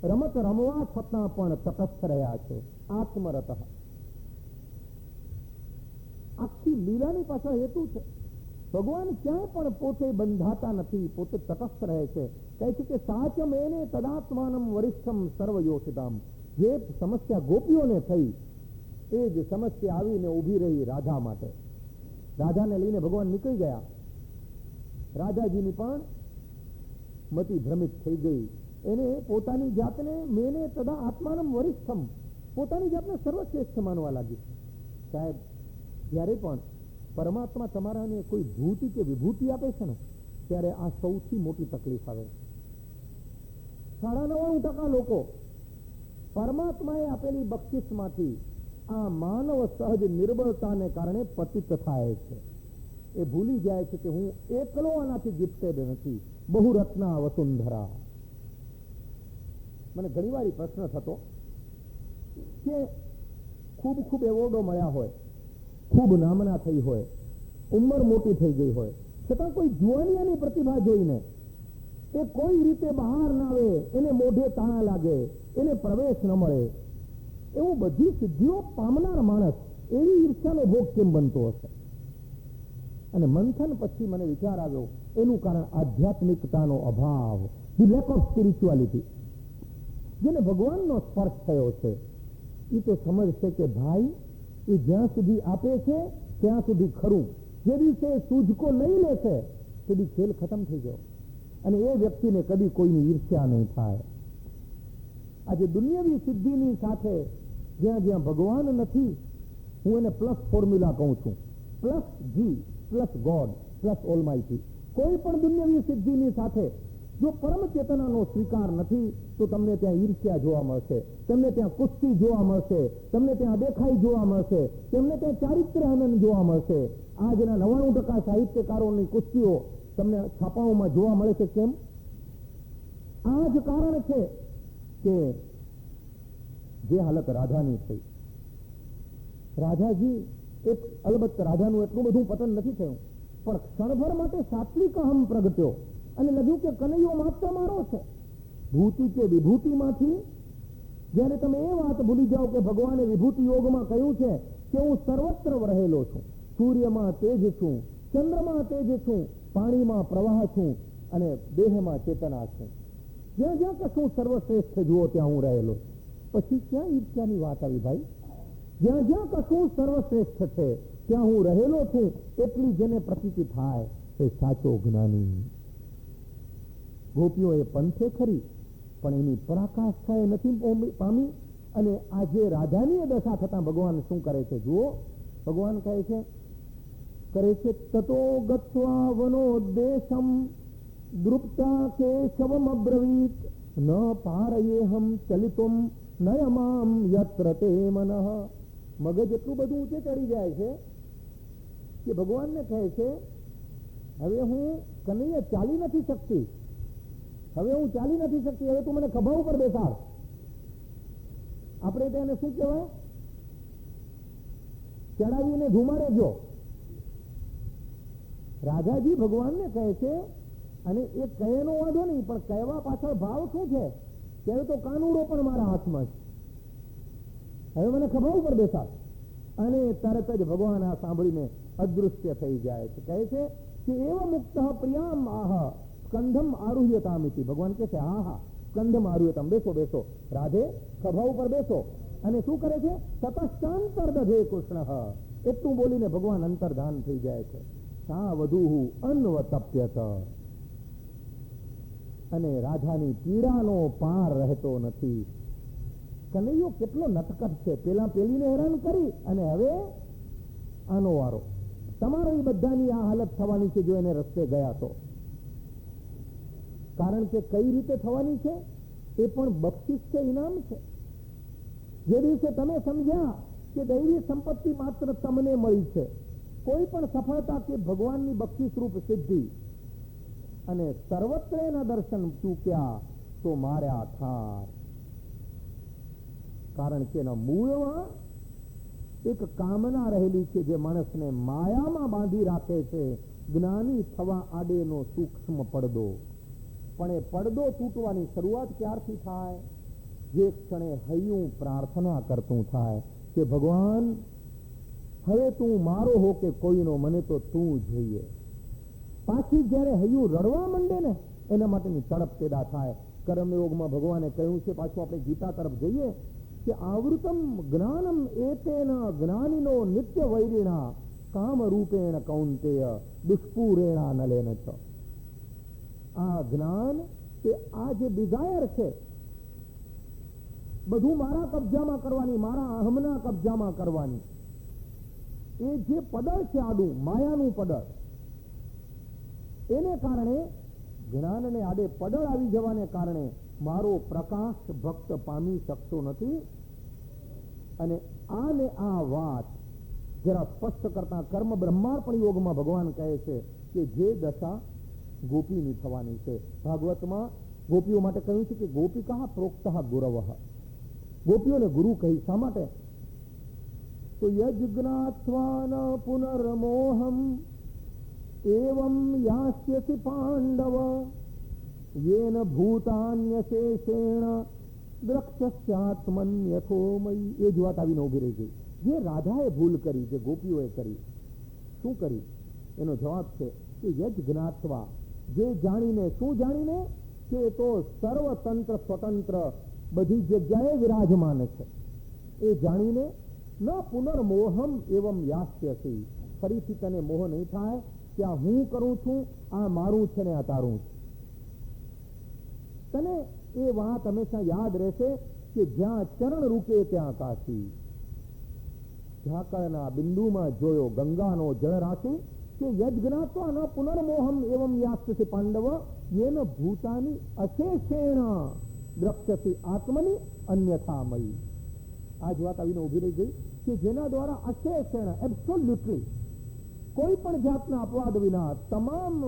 રમત રમવા છતાં પણ તટસ્થ રહ્યા છે. આત્મરત. આખી લીલાની પાછળ હેતુ છે. ભગવાન ક્યાંય પણ પોતે બંધાતા નથી, પોતે તટસ્થ રહે છે. કહે છે કે સાચમ એને તદાત્માનમ વરિષ્ઠમ સર્વયોષિતામ. જે સમસ્યા ગોપીઓને થઈ એ જ સમસ્યા આવીને ઊભી રહી રાધા માટે. રાધાને લઈને ભગવાન નીકળી ગયા. રાધાજીની પણ મતિ ભ્રમિત થઈ ગઈ. એને પોતાની જાતને મેને તદા આત્માનમ વરિષ્ઠમ, પોતાની જાતને સર્વશ્રેષ્ઠ માનવા લાગી. સાહેબ, જ્યારે પણ પરમાત્મા તમારાને કોઈ ભૂતિ કે વિભૂતિ આપે છે ને ત્યારે આ સૌથી મોટી તકલીફ આવે. 99% લોકો પરમાત્માએ આપેલી બક્ષિસમાંથી આ માનવ સહજ નિર્બળતાને કારણે પતિત થાય છે. એ ભૂલી જાય છે કે હું એકલો આનાથી ગિફ્ટેડ નથી. બહુ રત્ના વસુંધરા. મને ઘણી વાર પ્રશ્ન થતો કે ખૂબ ખૂબ એવોર્ડો મળ્યા હોય, ખૂબ નામના થઈ હોય, ઉંમર મોટી થઈ ગઈ હોય, છતાં કોઈ જુવાનિયાની પ્રતિભા જોઈને એ કોઈ રીતે બહાર ના આવે, એને મોઢે તાળા લાગે, એને પ્રવેશ ન મળે, એવું બધી સિદ્ધિઓ પામનાર માણસ એવી ઈર્ષાનો ભોગ કેમ બનતો હશે? અને મંથન પછી મને વિચાર આવ્યો, એનું કારણ આધ્યાત્મિકતાનો અભાવ, ધી લેક ઓફ સ્પિરિચ્યુઆલિટી. જેને ભગવાનનો સ્પર્શ થયો છે એ તો સમજશે કે ભાઈ એ જ્યાં સુધી આપે છે ત્યાં સુધી ખરું. જે દિવસે સૂઝકો નહીં લેશે તેથી ખેલ ખતમ થઈ ગયો. અને એ વ્યક્તિને કદી કોઈની ઈર્ષ્યા નહીં થાય. આજે દુનિયાવી સિદ્ધિની સાથે જ્યાં જ્યાં ભગવાન નથી, હું એને પ્લસ ફોર્મ્યુલા કહું છું, plus G plus God plus almighty. કોઈ પણ દુનિયાવી સિદ્ધિની સાથે જો પરમ ચેતનાનો સ્વીકાર નથી તો તમને ત્યાં ઈર્ષ્યા જોવા મળશે, તમને ત્યાં કુસ્તી જોવા મળશે, તમને ત્યાં દેખાઈ જોવા મળશે, તમને ત્યાં ચારિત્ર્ય હનન જોવા મળશે. આજના 99% સાહિત્યકારોની કુસ્તીઓ તમને છાપાઓમાં જોવા મળે છે. કેમ? આ જ કારણ છે કે જે હાલત રાધાની થઈ, રાધાજી એક અલબત્ત રાધાનું એટલું બધું પતન નથી થયું, પણ ક્ષણભર માટે સાત્વિક અહમ પ્રગટ્યો અને લખ્યું કે કનૈયો માત્ર મારો છે. ભૂતિ કે વિભૂતિમાંથી જ્યારે તમે એ વાત ભૂલી જાઓ કે ભગવાને વિભૂતિ યોગમાં કહ્યું છે કે હું સર્વત્ર રહેલો છું, સૂર્યમાં તેજ છું, ચંદ્રમાં તેજ છું, પાણીમાં પ્રવાહ છું અને દેહમાં ચેતના છું. જ્યાં જ્યાં કશું સર્વશ્રેષ્ઠ જુઓ ત્યાં હું રહેલો. પછી ક્યાં ઈર્ષ્યાની વાત આવી ભાઈ? જ્યાં જ્યાં કશું સર્વશ્રેષ્ઠ છે ત્યાં હું રહેલો છું, એટલી જેને પ્રતીતિ થાય એ સાચો જ્ઞાની. ગોપીઓ એ પંથે ખરી, પણ એની પરાકાષ્ઠા એ નથી પામી. અને આજે રાધાની દશા થતા ભગવાન શું કરે છે જુઓ. ભગવાન કહે છે તતો ગત્વા વનોદ્દેશમ દ્રુપ્તા કેશવમ અબ્રવીત ન પારયેહમ ચલિતુમ નયમામ યત્ર તે મનઃ. મગજ એટલું બધું ઊંચે ચડી જાય છે કે ભગવાનને કહે છે હવે હું કનૈયા ચાલી નથી શકતી, હવે તું મને ખભા ઉપર બેસાડ. આપણે તેને શું કહેવાય? ચડાવીને ઘુમાડે જો. રાધાજી ભગવાનને કહે છે, અને એ કહેનો વાંધો નહીં, પણ કહેવા પાછળ ભાવ શું છે? ત્યારે તો કાનુડો પણ મારા હાથમાં છે, હવે મને ખભા ઉપર બેસાડ. અને તરત જ ભગવાન આ સાંભળીને અદૃશ્ય થઈ જાય છે. કહે છે કે એવ મુક્ત પ્રિયામ આહ સ્કંધમ આરુહ્યતામિતિ. ભગવાન કહે છે હા હા સ્કંધમ આરુહ્યતામ, બેસો બેસો રાધે, ખભા ઉપર બેસો. અને શું કરે છે? તતશ્ચાંતર્દધે કૃષ્ણ. એટલું બોલીને ભગવાન અંતર્ધાન થઈ જાય છે. સા વધુ અન્વતપ્યત. અને રાધાની પીડાનો પાર રહેતો નથી. કનૈયો કેટલો નટકટ છે. પેલીને હેરાન કરી અને હવે આનો વારો. તમારો એ બધાની આ હાલત થવાની છે જો એને રસ્તે ગયા તો. કારણ કે કઈ રીતે થવાની છે એ પણ બક્ષિસ છે, ઇનામ છે. જે દિવસે તમે સમજ્યા કે દૈવી સંપત્તિ માત્ર તમને મળી છે, કોઈ પણ સફળતા કે ભગવાનની બક્ષિસ રૂપ સિદ્ધિ, અને સર્વત્ર એના દર્શન ચૂક્યા તો માર્યા ઠાર. કારણ કે એના મૂળમાં એક કામના રહેલી છે જે માણસને માયામાં બાંધી રાખે છે. જ્ઞાની થવા આડેનો સૂક્ષ્મ પડદો. પણ એ પડદો તૂટવાની શરૂઆત ક્યારથી થાય? જે ક્ષણે હૈયું પ્રાર્થના કરતું થાય કે ભગવાન હવે તું મારો હો કે કોઈનો, મને તો તું જોઈએ. પાછી જ્યારે હૈયું રડવા માંડે ને એના માટેની તડપ પેદા થાય. કર્મયોગમાં ભગવાને કહ્યું છે, પાછું આપણે ગીતા તરફ જઈએ, કે આવૃતમ જ્ઞાનમ એતેન જ્ઞાનીનો નિત્ય વૈરિણા કામ રૂપેણ કૌંતેય દુષ્પુરેણા નલેન છ. આ જ્ઞાન કે આ જે ડિઝાયર છે બધું મારા કબજામાં કરવાની, મારા અહમના કબજામાં કરવાની, એ જે પડળ છે આડું માયાનું પડળ, એને કારણે જ્ઞાનને આડે પડળ આવી જવાને કારણે મારો પ્રકાશ ભક્ત પામી શકતો નથી. અને આ વાત જરા સ્પષ્ટ કરતા કર્મ બ્રહ્માર્પણ યોગમાં ભગવાન કહે છે કે જે દશા ગોપીની થવાની છે. ભાગવતમાં ગોપીઓ માટે કહ્યું છે કે ગોપિકા પ્રોક્તઃ ગુરવઃ. ગોપીઓને ગુરુ કહી શા માટે? તો યજ્ઞાત્વાન પુનર્મોહમ એવમ યાસ્યસી પાંડવ યેન ભૂતાન્યશેષેણ દ્રક્ષ્યાત્મન્યથોમયી. એ જ વાત આવીને ઉભી રહી ગઈ. જે રાધાએ ભૂલ કરી, જે ગોપીઓએ કરી, શું કરી? એનો જવાબ છે કે યજ જ્ઞાત્વા, જે જાણીને, શું જાણીને? કે તો સર્વતંત્ર સ્વતંત્ર બધી જગ્યાએ વિરાજમાન છે. એ જાણીને ન પુનર્મોહમ એવમ યાસ્યસી, ફરીથી તને મોહ નહીં થાય કે આ હું કરું છું, આ મારું છે ને આ તારું છે. તને એ વાત હંમેશા યાદ રહેશે કે જ્યાં ચરણ રૂકે ત્યાં કાશી, ઝાકળના બિંદુમાં જોયો ગંગાનો જળરાશિ, કે યજ્ઞાત્વા ન પુનર્મોહમ એવમ યાસ્યસી પાંડવ યેન ભૂતાની અશેષેણ દ્રક્ષ્યસી આત્મની અન્યથામયી. આ જ વાત આવીને ઉભી રહી ગઈ કે જેના દ્વારા અશેષેણ એબ્સોલ્યુટલી કોઈ પણ જાતના અપવાદ વિના તમામ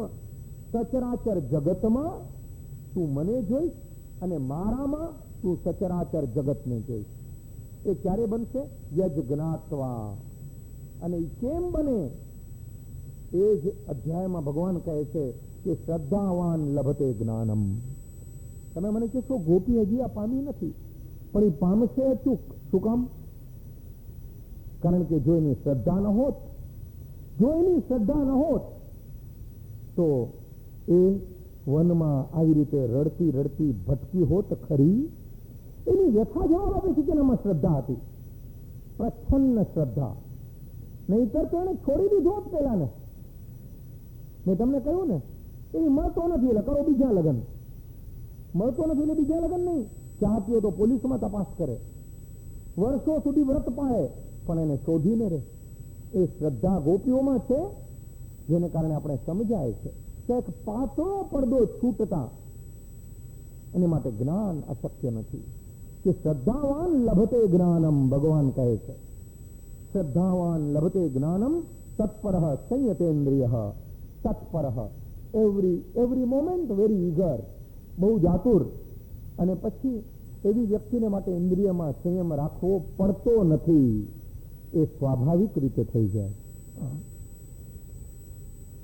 સચરાચર જગતમાં તું મને જોઈશ અને મારામાં તું સચરાચર જગતને જોઈશ. એ ક્યારે બનશે? યજ્ઞાત્વા. અને એ કેમ બને? એ જ અધ્યાયમાં ભગવાન કહે છે કે શ્રદ્ધાવાન લભતે જ્ઞાનમ. તમે મને કહેશો ગોપી હજી આ પામી નથી, પણ એ પામશે અચૂક. શું કામ? કારણ કે જો એની શ્રદ્ધા ન હોત, તો એ વનમાં આવી રીતે રડતી રડતી ભટકી હોત ખરી? એની વ્યથા જવાબ આપે છે કે એનામાં શ્રદ્ધા હતી, પ્રચ્છન્ન શ્રદ્ધા. નહીતર તો એને છોડી દીધો હોત પેલાને. મેં તમને કહ્યું ને, એની મળતો નથી એટલે કરો બીજા લગ્ન. મળતો નથી એટલે બીજા લગ્ન નહીં. ચા પીઓ તો પોલીસમાં તપાસ કરે, વર્ષો સુધી વ્રત પાળે, પણ એને શોધીને રહે. એ શ્રદ્ધા ગોપીઓમાં છે, જેને કારણે આપણે સમજાય છે કે એક પાતળો પડદો છૂટતા એને માટે જ્ઞાન અશક્ય નથી. કે શ્રદ્ધાવાન લભતે જ્ઞાનમ. ભગવાન કહે છે શ્રદ્ધાવાન લભતે જ્ઞાનમ તત્પરઃ સંયતેન્દ્રિય તત્પરઃ. એવરી મોમેન્ટ વેરી ઈગર, બહુ જાતુર. અને પછી એવી વ્યક્તિને માટે ઇન્દ્રિયમાં સંયમ રાખવો પડતો નથી, એ સ્વાભાવિક રીતે થઈ જાય.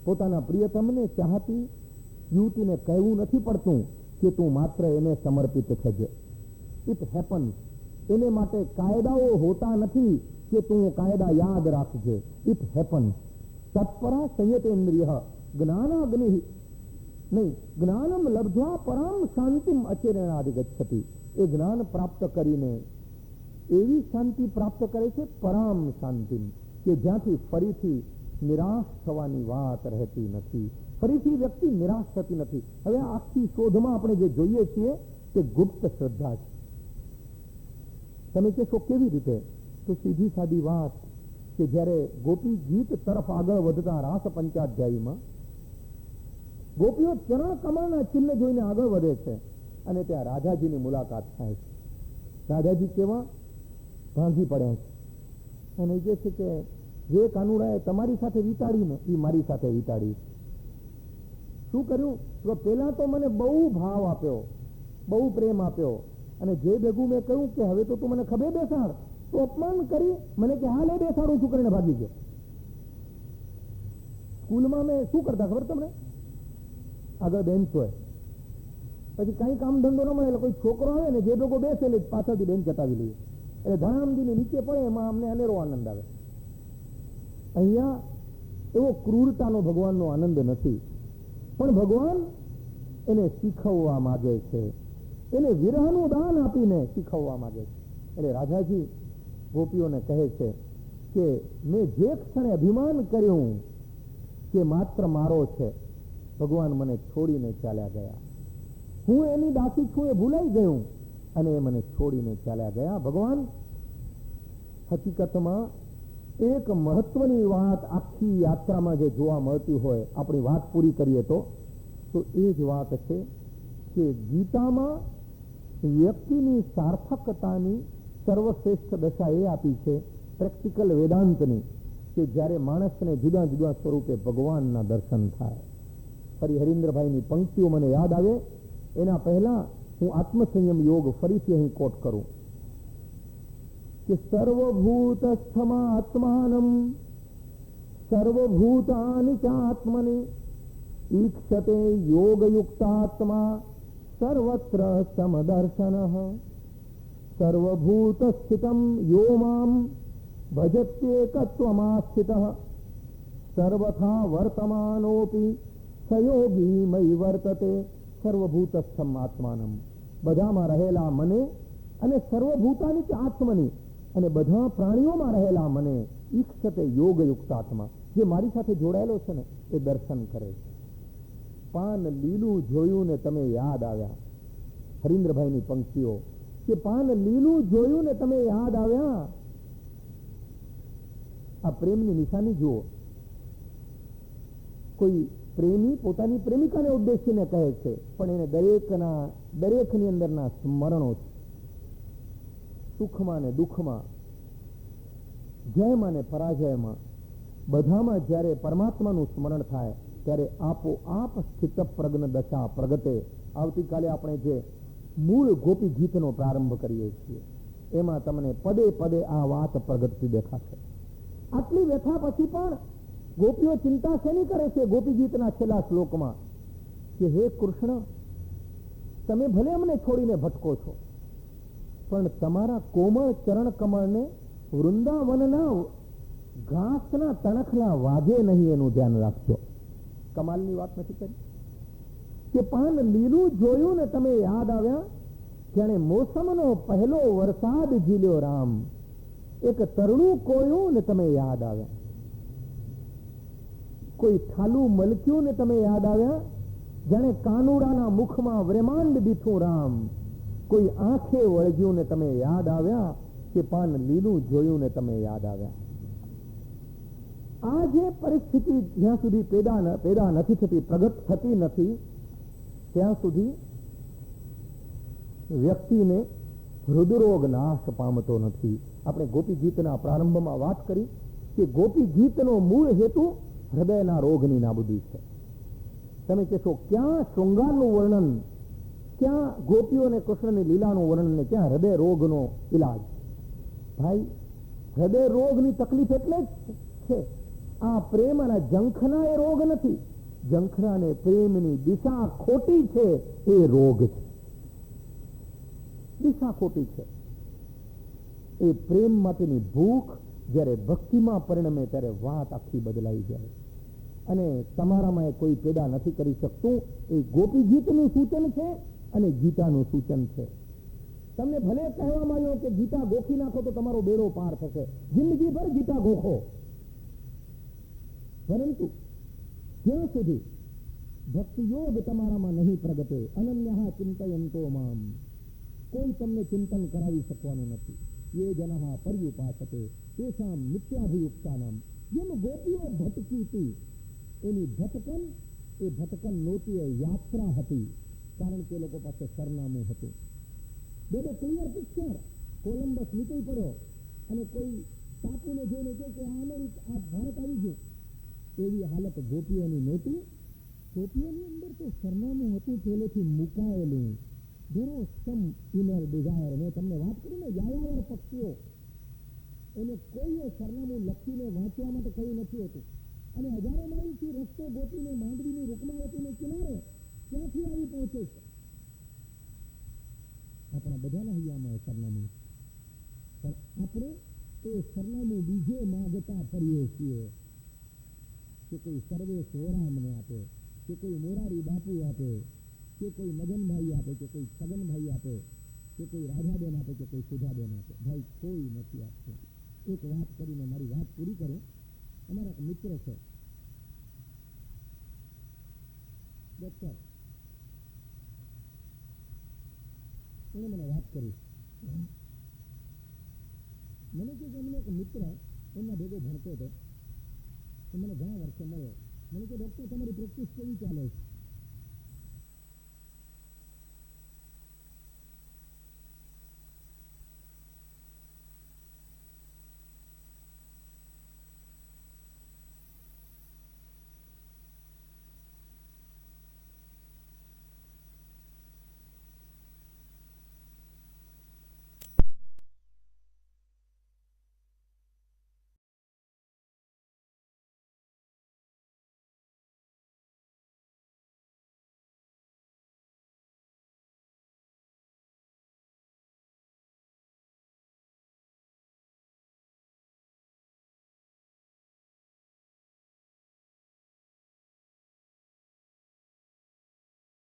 પોતાના પ્રિયતમને ચાહતી યુવતીને કહેવું નથી પડતું કે તું માત્ર એને સમર્પિત થજે. It happens. એને માટે કાયદાઓ હોતા નથી કે તું કાયદા યાદ રાખજે. It happens. તત્પરા સંયતેન્દ્રિય જ્ઞાનાગ્નિ નહીં, જ્ઞાનમ લબ્ધ્વા પરામ શાંતિમ અચેરણાધિગચ્છતિ. એ જ્ઞાન પ્રાપ્ત કરીને એવી શાંતિ પ્રાપ્ત કરે છે, પરામ શાંતિમ, કે જ્યાંથી ફરીથી નિરાશ થવાની વાત રહેતી નથી, ફરીથી વ્યક્તિ નિરાશ થતી નથી. હવે આખી શોધમાં આપણે જે જોઈએ છીએ તે ગુપ્ત શ્રદ્ધા છે. તમે કહેશો કેવી રીતે? તો સીધી સાદી વાત કે જ્યારે ગોપી ગીત તરફ આગળ વધતા રાસ પંચાધ્યાયીમાં ગોપીઓ ચરણ કમળના ચિહ્ન જોઈને આગળ વધે છે અને ત્યાં રાધાજીની મુલાકાત થાય છે. રાધાજી કેવા ભાંગી પડ્યા છે અને કહે છે કે જે કાનુડાએ તમારી સાથે વિતાડીને એ મારી સાથે વિતાડી. શું કર્યું? તો પેલા તો મને બહુ ભાવ આપ્યો, બહુ પ્રેમ આપ્યો, અને જે ભેગું મેં કહ્યું કે હવે તો તું મને ખભે બેસાડ, તો અપમાન કરી મને કે હા લે બેસાડું છું કરીને ભાગી ગયો. સ્કૂલમાં મેં શું કરતા ખબર તમને? આગળ બેન્ચ હોય, પછી કઈ કામ ધંધો ન મળે એટલે કોઈ છોકરો આવે ને જે ભેગો બેસે એટલે પાછળથી બેન્ચ જતાવી લઈએ, એટલે ધડામદીને નીચે પડે, એમાં અમને અનેરો આનંદ આવે. અહીંયા એવો ક્રૂરતાનો ભગવાનનો આનંદ નથી, પણ ભગવાન એને શીખવવા માંગે છે, એને વિરહનું દાન આપીને શીખવવા માંગે છે. એટલે રાધાજી ગોપીઓને કહે છે કે મેં જે ક્ષણે અભિમાન કર્યું કે માત્ર મારો છે, ભગવાન મને છોડીને ચાલ્યા ગયા. હું એની દાસી છું એ ભૂલાઈ ગયું અને એ મને છોડીને ચાલ્યા ગયા. ભગવાન હકીકતમાં એક મહત્વની વાત આખી યાત્રામાં જે જોવા મળતી હોય, આપણી વાત પૂરી કરીએ તો એ જ વાત છે કે ગીતામાં વ્યક્તિની સાર્થકતાની સર્વશ્રેષ્ઠ દશા એ આપી છે પ્રેક્ટિકલ વેદાંતની, કે જ્યારે માણસને જુદા જુદા સ્વરૂપે ભગવાનના દર્શન થાય. ફરી હરીન્દ્રભાઈની પંક્તિઓ મને યાદ આવે એના પહેલા હું આત્મસંયમ યોગ ફરીથી અહીં કોટ કરું કે સર્વભૂતસ્થમાં આત્માનમ સર્વભૂતાનિ ચાત્મનિ ઈક્ષતે યોગયુક્તાત્મા સર્વત્ર સમદર્શનઃ સર્વભૂત સ્થિતમ યો મામ ભજત્યેકત્વમાસ્થિતઃ સર્વથા વર્તમાનોપી સયોગી મયી વર્તતે સર્વભૂતસ્થમ આત્માનમ. બધામાં રહેલા મને અને સર્વભૂતાની આત્મની અને બધા પ્રાણીઓમાં રહેલા મને ઈક્ષતે યોગયુક્ત આત્મા, જે મારી સાથે જોડાયેલો છે ને એ દર્શન કરે છે. પાન લીલું જોયું ને તમે યાદ આવ્યા. હરીન્દ્રભાઈની પંક્તિઓ કે પાન લીલું જોયું ને તમે યાદ આવ્યા. આ પ્રેમની નિશાની જુઓ. કોઈ પ્રેમી પોતાની પ્રેમિકાને ઉદ્દેશીને કહે છે, પણ એને દરેકની અંદરના સ્મરણો છે. સુખમાં ને દુઃખમાં, જયમાં ને પરાજયમાં, બધામાં જ્યારે પરમાત્માનું સ્મરણ થાય ત્યારે આપોઆપ સ્થિત પ્રજ્ઞ દશા પ્રગટે. આવતીકાલે આપણે જે મૂળ ગોપી ગીતનો પ્રારંભ કરીએ છીએ એમાં તમને પદે પદે આ વાત પ્રગટતી દેખાશે. આટલી વ્યથા પછી પણ ગોપીઓ ચિંતા શેની કરે છે? ગોપી ગીતના છેલ્લા શ્લોકમાં કે હે કૃષ્ણ, તમે ભલે અમને છોડીને ભટકો છો, પણ તમારા કોમળ ચરણ કમળને વૃંદાવનના ઘાસના તણખલા વાગે નહીં, એનું ધ્યાન રાખજો. કમાલની વાત નથી કરી કે પાન લીલું જોયું ને તમે યાદ આવ્યા. જાણે મોસમનો પહેલો વરસાદ ઝીલ્યો રામ. એક તરણું કોયું ને તમે યાદ આવ્યા. કોઈ થાલું મલક્યું ને તમે યાદ આવ્યા. જાણે કાનુડાના મુખમાં વ્રેમાંડ દીઠું રામ. કોઈ આંખે વળગ્યું ને તમે યાદ આવ્યા. કે પાન લીલું જોયું ને તમે યાદ આવ્યા. આ જે પરિસ્થિતિ જ્યાં સુધી પેદા નથી થતી, પ્રગટ થતી નથી, ત્યાં સુધી વ્યક્તિને હૃદરોગ નાશ પામતો નથી. આપણે ગોપી ગીતના પ્રારંભમાં વાત કરી કે ગોપી ગીતનો મૂળ હેતુ હૃદયના રોગની નાબૂદી છે. તમે કહેશો ક્યાં શૃંગારનું વર્ણન, ક્યાં ગોપીઓ અને કૃષ્ણની લીલાનું વર્ણન, ને ક્યાં હૃદય રોગનો ઇલાજ? ભાઈ, હૃદય રોગની તકલીફ એટલે જ છે. આ પ્રેમ અને ઝંખના એ રોગ નથી. ઝંખના અને પ્રેમની દિશા ખોટી છે, એ રોગ છે. દિશા ખોટી છે. એ પ્રેમ માટેની ભૂખ જ્યારે ભક્તિમાં પરિણમે ત્યારે વાત આખી બદલાઈ જાય. અને તમારામાં એ કોઈ પેદા નથી કરી શકતું. એ ગોપી ગીતનું સૂચન છે અને ગીતાનું સૂચન છે. તમને ભલે કહેવામાં આવ્યો કે ગીતા ગોખી નાખો તો તમારો બેડો પાર થશે, જિંદગી ભર ગીતા ગોખો, પરંતુ જ્યાં સુધી ભક્તિ યોગ તમારામાં નહીં પ્રગટે, અનન્યઃ ચિંતયંતો મામ, કોઈ તમને ચિંતન કરાવી શકવાનું નથી. ये जनः पर्युपासते तेषां नित्याभियुक्तानाम. જેમ ગોપીઓ ભટકી હતી, એની ભટકન નહોતી, એ યાત્રા હતી. કારણ કે લોકો પાસે સરનામું હતું. બે ક્લિયર પિક્ચર. કોલંબસ નીકળી પડ્યો અને કોઈ ટાપુને જોઈને કે આ ભારત આવી ગયું, એવી હાલત ગોપીઓની નહોતી. ગોપીઓની અંદર તો સરનામું હતું પહેલેથી મુકાયેલું. There was some inner desire. મેં તમને વાત કરી ને, યાયાવર પક્ષીઓ, એને કોઈએ સરનામું લખીને વાંચવા માટે કહ્યું નથી હોતું. અને હજારો માઇલથી રસ્તો ગોપીને માંડવીની રૂકમાવતીને કિનારે ત્યાંથી આવી પહોંચે છે. આપણા બધાના હૈયામાં સરનામું, પણ આપણે એ સરનામું બીજે માગતા ફરીએ છીએ કે કોઈ સર્વેશ ઓરામને આપે, કે કોઈ મોરારી બાપુ આપે, કે કોઈ મગનભાઈ આપે, કે કોઈ છગનભાઈ આપે, કે કોઈ રાધાબેન આપે, કે કોઈ સુધાબેન આપે. ભાઈ, કોઈ નથી આપતું. એક વાત કરીને મારી વાત પૂરી કરું. અમારા એક મિત્ર છે, ડોક્ટર, એને મને વાત કરી. મને કહે કે અમને એક મિત્ર એમના ભેગો ભણતો હતો, તો મને ઘણા વર્ષે મળ્યો. મને કહે, ડૉક્ટર, તમારી પ્રેક્ટિસ કેવી ચાલે છે?